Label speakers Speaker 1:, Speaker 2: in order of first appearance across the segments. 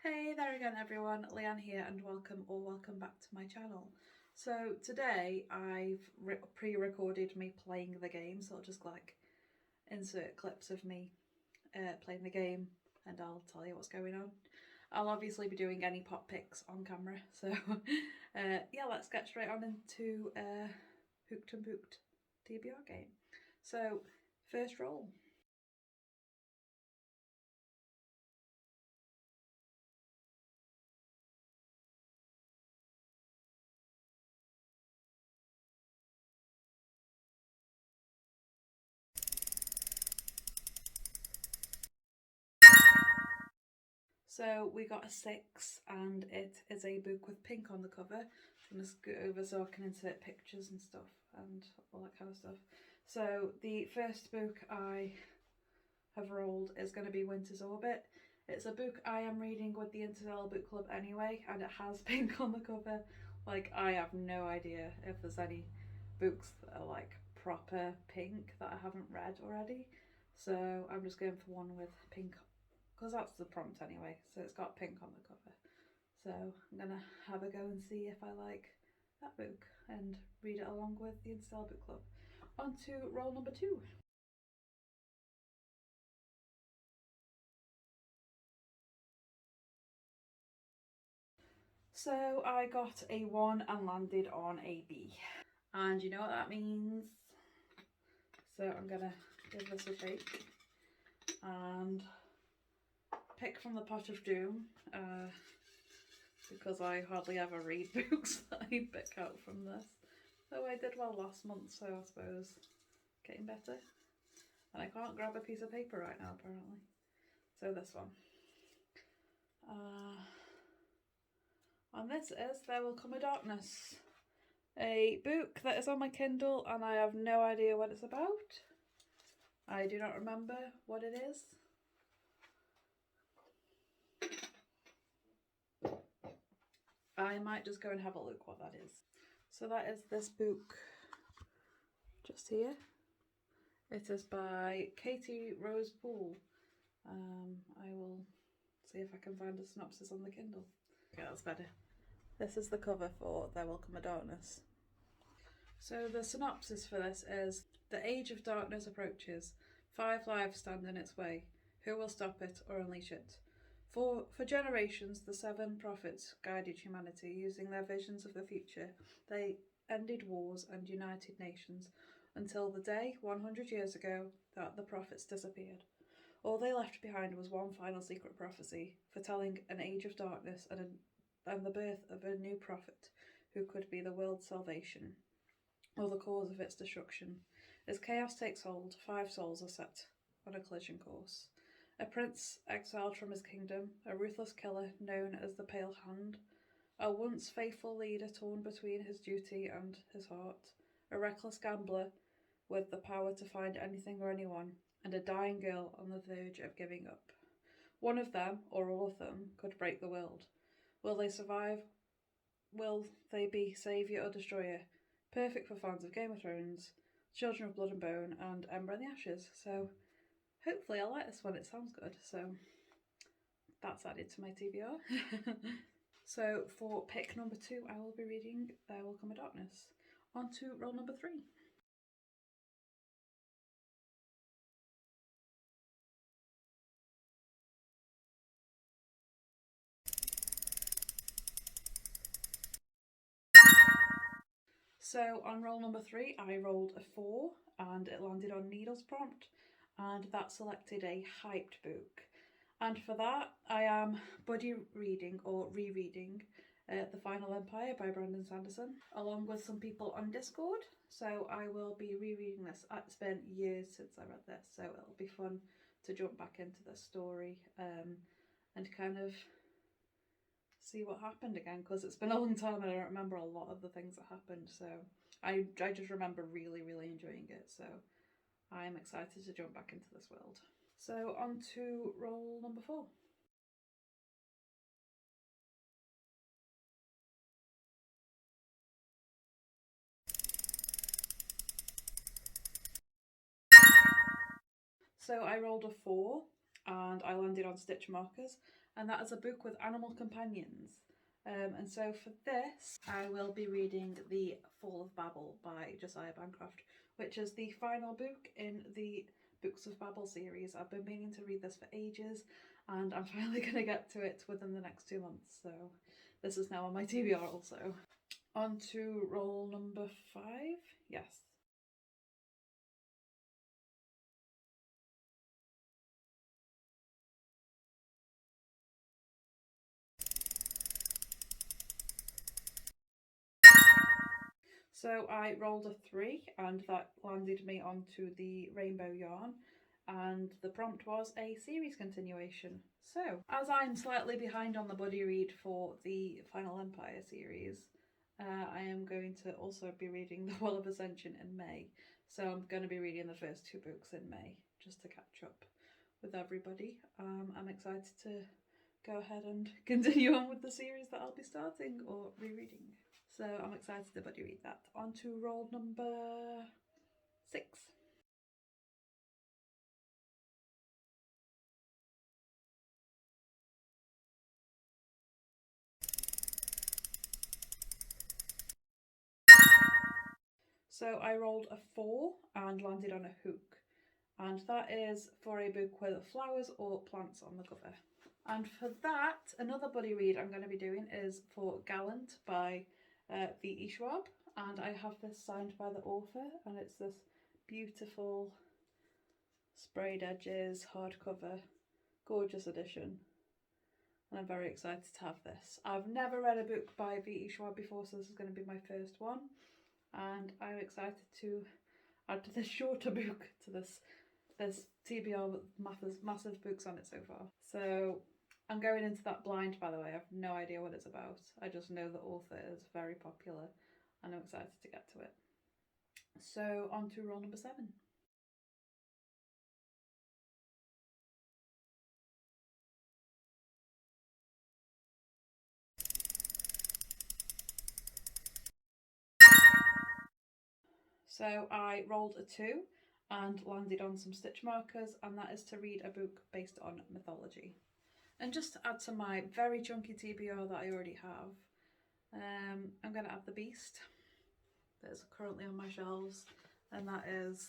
Speaker 1: Hey there again everyone, Leanne here and welcome back to my channel. So today I've pre-recorded me playing the game, so I'll just insert clips of me playing the game and I'll tell you what's going on. I'll obviously be doing any pop pics on camera, so yeah, let's get straight on into Hooked and Booked TBR game. So first roll. So we got a 6 and it is a book with pink on the cover. I'm going to scoot over so I can insert pictures and stuff and all that kind of stuff. So the first book I have rolled is going to be Winter's Orbit. It's a book I am reading with the Interstellar Book Club anyway, and it has pink on the cover. Like, I have no idea if there's any books that are like proper pink that I haven't read already. So I'm just going for one with pink, because that's the prompt anyway, so it's got pink on the cover. So I'm gonna have a go and see if I like that book and read it along with the Interstellar Book Club. On to roll number 2. So I got a 1 and landed on a B. And you know what that means? So I'm gonna give this a shake and pick from the pot of doom, because I hardly ever read books that I pick out from this. Though I did well last month, so I suppose getting better. And I can't grab a piece of paper right now, apparently. So this one. And this is There Will Come a Darkness. A book that is on my Kindle and I have no idea what it's about. I do not remember what it is. I might just go and have a look what that is. So that is this book just here. It is by Katie Rose Poole. I will see if I can find a synopsis on the Kindle. Okay, that's better. This is the cover for There Will Come a Darkness. So the synopsis for this is: the age of darkness approaches. 5 lives stand in its way. Who will stop it or unleash it? For generations, the 7 prophets guided humanity using their visions of the future. They ended wars and united nations until the day, 100 years ago, that the prophets disappeared. All they left behind was one final secret prophecy, foretelling an age of darkness and the birth of a new prophet who could be the world's salvation, or the cause of its destruction. As chaos takes hold, 5 souls are set on a collision course. A prince exiled from his kingdom, a ruthless killer known as the Pale Hand, a once faithful leader torn between his duty and his heart, a reckless gambler with the power to find anything or anyone, and a dying girl on the verge of giving up. One of them, or all of them, could break the world. Will they survive? Will they be saviour or destroyer? Perfect for fans of Game of Thrones, Children of Blood and Bone, and Ember and the Ashes. So hopefully I like this one, it sounds good. So that's added to my TBR. So for pick number 2, I will be reading There Will Come a Darkness. On to roll number 3. So on roll number 3, I rolled a 4 and it landed on Needle's prompt, and that selected a hyped book. And for that, I am buddy reading or rereading The Final Empire by Brandon Sanderson, along with some people on Discord. So I will be rereading this. It's been years since I read this, so it'll be fun to jump back into the story and kind of see what happened again, because it's been a long time and I don't remember a lot of the things that happened. So I just remember really enjoying it. So I'm excited to jump back into this world. So on to roll number 4. So I rolled a 4 and I landed on stitch markers, and that is a book with animal companions. And so for this, I will be reading The Fall of Babel by Josiah Bancroft, which is the final book in the Books of Babel series. I've been meaning to read this for ages, and I'm finally going to get to it within the next 2 months, so this is now on my TBR also. On to roll number 5, yes. So I rolled a 3 and that landed me onto the rainbow yarn, and the prompt was a series continuation. So as I'm slightly behind on the buddy read for the Final Empire series, I am going to also be reading The Wall of Ascension in May. So I'm going to be reading the first 2 books in May just to catch up with everybody. I'm excited to go ahead and continue on with the series that I'll be starting or rereading. So I'm excited to buddy read that. On to roll number 6. So I rolled a 4 and landed on a hook, and that is for a book with flowers or plants on the cover. And for that, another buddy read I'm going to be doing is for Gallant by Ve Schwab, and I have this signed by the author, and it's this beautiful sprayed edges hardcover, gorgeous edition, and I'm very excited to have this. I've never read a book by Ve Schwab before, so this is going to be my first one, and I'm excited to add to this shorter book to this TBR with massive books on it so far. So I'm going into that blind, by the way. I have no idea what it's about. I just know the author is very popular and I'm excited to get to it. So on to roll number 7. So I rolled a 2 and landed on some stitch markers, and that is to read a book based on mythology. And just to add to my very chunky TBR that I already have, I'm going to add The Beast that is currently on my shelves, and that is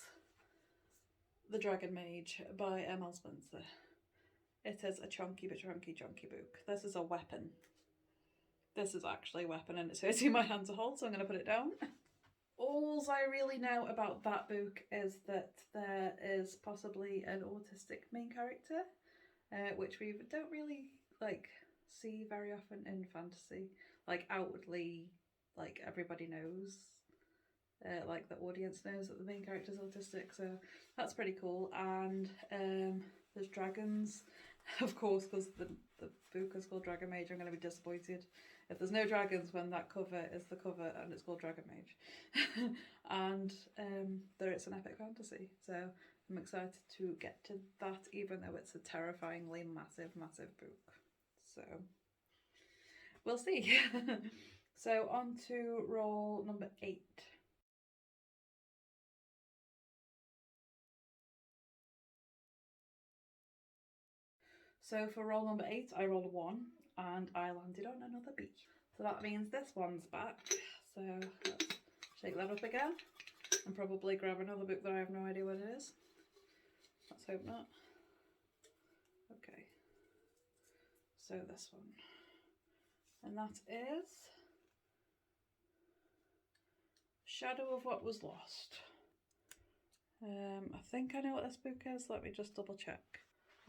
Speaker 1: The Dragon Mage by M.L. Spencer. It is a chunky but chunky book. This is a weapon. This is actually a weapon and it's hurting my hand to hold, so I'm going to put it down. All I really know about that book is that there is possibly an autistic main character, which we don't really see very often in fantasy. Outwardly, everybody knows, the audience knows that the main character is autistic, so that's pretty cool. And there's dragons, of course, because the book is called Dragon Mage. I'm going to be disappointed if there's no dragons when that cover is the cover and it's called Dragon Mage. And there it's an epic fantasy, so I'm excited to get to that, even though it's a terrifyingly massive book. So we'll see. So on to roll number 8. So for roll number 8, I rolled a 1 and I landed on another B. So that means this one's back. So let's shake that up again and probably grab another book that I have no idea what it is. Let's hope not. Okay. So this one. And that is Shadow of What Was Lost. I think I know what this book is. Let me just double check.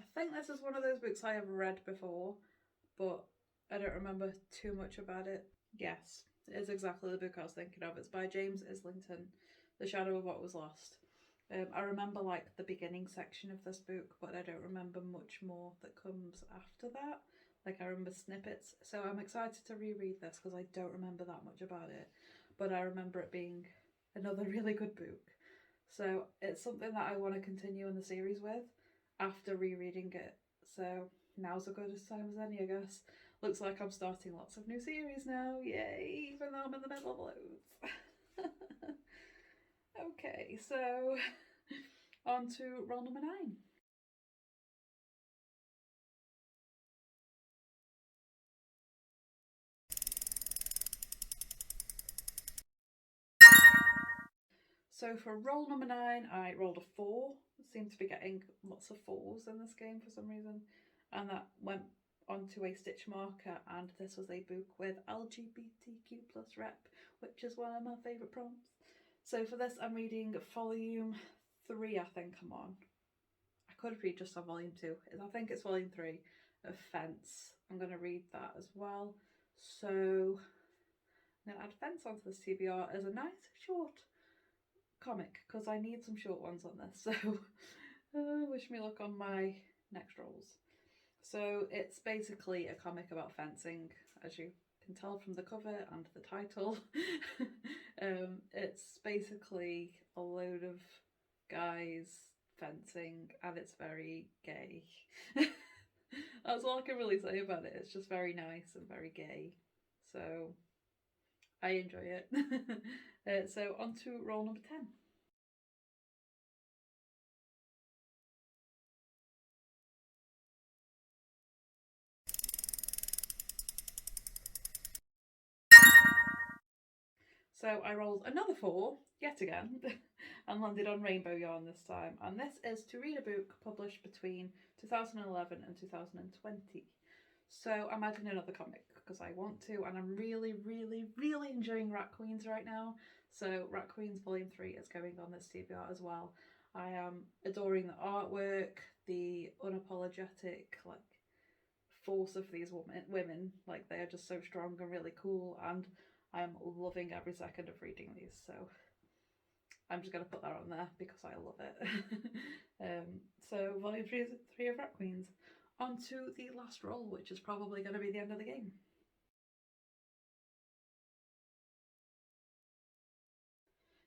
Speaker 1: I think this is one of those books I have read before, but I don't remember too much about it. Yes, it is exactly the book I was thinking of. It's by James Islington, The Shadow of What Was Lost. I remember the beginning section of this book, but I don't remember much more that comes after that. I remember snippets, so I'm excited to reread this because I don't remember that much about it, but I remember it being another really good book. So it's something that I want to continue in the series with after rereading it. So now's as good a time as any, I guess. Looks like I'm starting lots of new series now, yay, even though I'm in the middle of loads. Okay, so on to roll number 9. So for roll number 9, I rolled a 4. I seem to be getting lots of 4s in this game for some reason. And that went onto a stitch marker, and this was a book with LGBTQ plus rep, which is one of my favourite prompts. So for this I'm reading volume 3, I think I'm on. I could read just on volume 2. I think it's volume 3 of Fence. I'm going to read that as well. So I'm going to add Fence onto this TBR as a nice short comic, because I need some short ones on this. So wish me luck on my next rolls. So it's basically a comic about fencing, as you can tell from the cover and the title. It's basically a load of guys fencing, and it's very gay. That's all I can really say about it. It's just very nice and very gay. So I enjoy it. So on to roll number 10. So I rolled another 4, yet again, and landed on Rainbow Yarn this time. And this is to read a book published between 2011 and 2020. So I'm adding another comic because I want to, and I'm really, really, really enjoying Rat Queens right now. So Rat Queens Volume 3 is going on this TBR as well. I am adoring the artwork, the unapologetic force of these women. Like, they are just so strong and really cool, and I'm loving every second of reading these. So I'm just going to put that on there because I love it. So volume 3 of Rat Queens. On to the last roll, which is probably going to be the end of the game.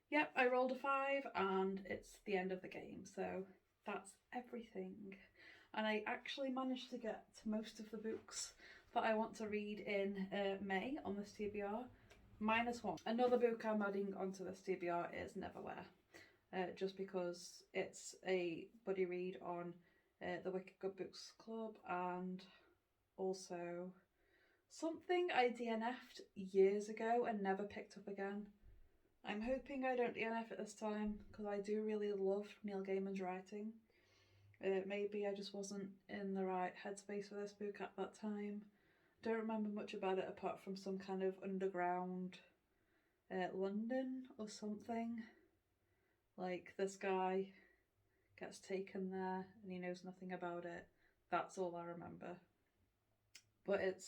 Speaker 1: Yep, I rolled a 5 and it's the end of the game, so that's everything. And I actually managed to get to most of the books that I want to read in May on this TBR, -1. Another book I'm adding onto this TBR is Neverwhere, just because it's a buddy read on the Wicked Good Books Club, and also something I DNF'd years ago and never picked up again. I'm hoping I don't DNF it this time, because I do really love Neil Gaiman's writing. Maybe I just wasn't in the right headspace for this book at that time. Don't remember much about it apart from some kind of underground London or something. Like, this guy gets taken there and he knows nothing about it. That's all I remember. But it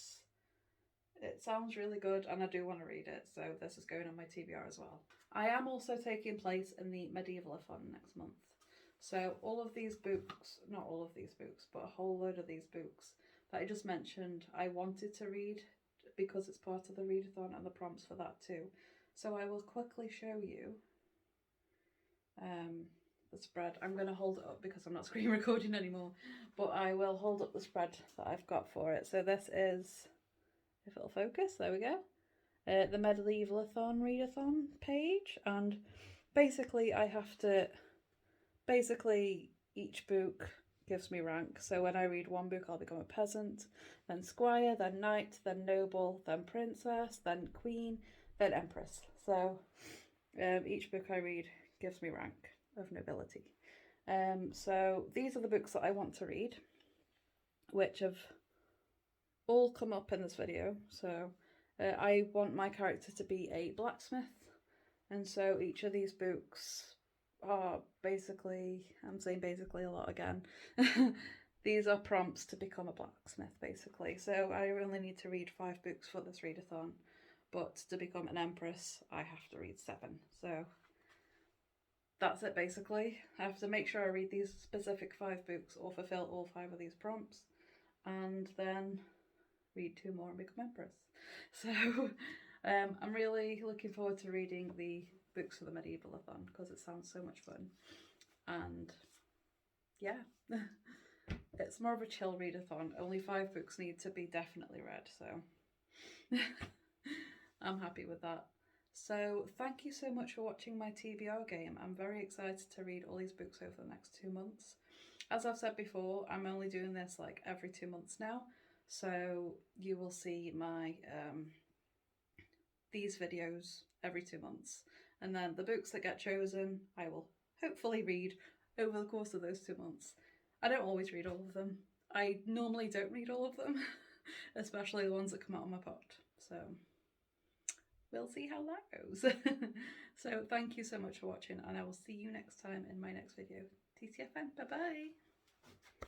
Speaker 1: sounds really good and I do want to read it, so this is going on my TBR as well. I am also taking place in the Readathon next month. So all of these books, not all of these books, but a whole load of these books that I just mentioned, I wanted to read because it's part of the Readathon and the prompts for that too. So I will quickly show you the spread. I'm going to hold it up because I'm not screen recording anymore, but I will hold up the spread that I've got for it. So this is, if it'll focus, there we go, the Readathon Readathon page, and basically I have to, each book gives me rank. So when I read one book I'll become a peasant, then squire, then knight, then noble, then princess, then queen, then empress. So each book I read gives me rank of nobility. So these are the books that I want to read, which have all come up in this video. So I want my character to be a blacksmith, and so each of these books are basically, I'm saying basically a lot again, these are prompts to become a blacksmith basically. So I only need to read 5 books for this readathon, but to become an empress I have to read 7. So that's it basically. I have to make sure I read these specific 5 books or fulfill all 5 of these prompts, and then read 2 more and become empress. So I'm really looking forward to reading the books for the Readathon because it sounds so much fun. And yeah, it's more of a chill readathon. Only 5 books need to be definitely read, so I'm happy with that. So thank you so much for watching my TBR game. I'm very excited to read all these books over the next 2 months. As I've said before, I'm only doing this like every 2 months now, so you will see my these videos every 2 months, And then the books that get chosen, I will hopefully read over the course of those 2 months. I don't always read all of them. I normally don't read all of them, especially the ones that come out on my pod. So we'll see how that goes. So thank you so much for watching, and I will see you next time in my next video. TTFN, bye bye!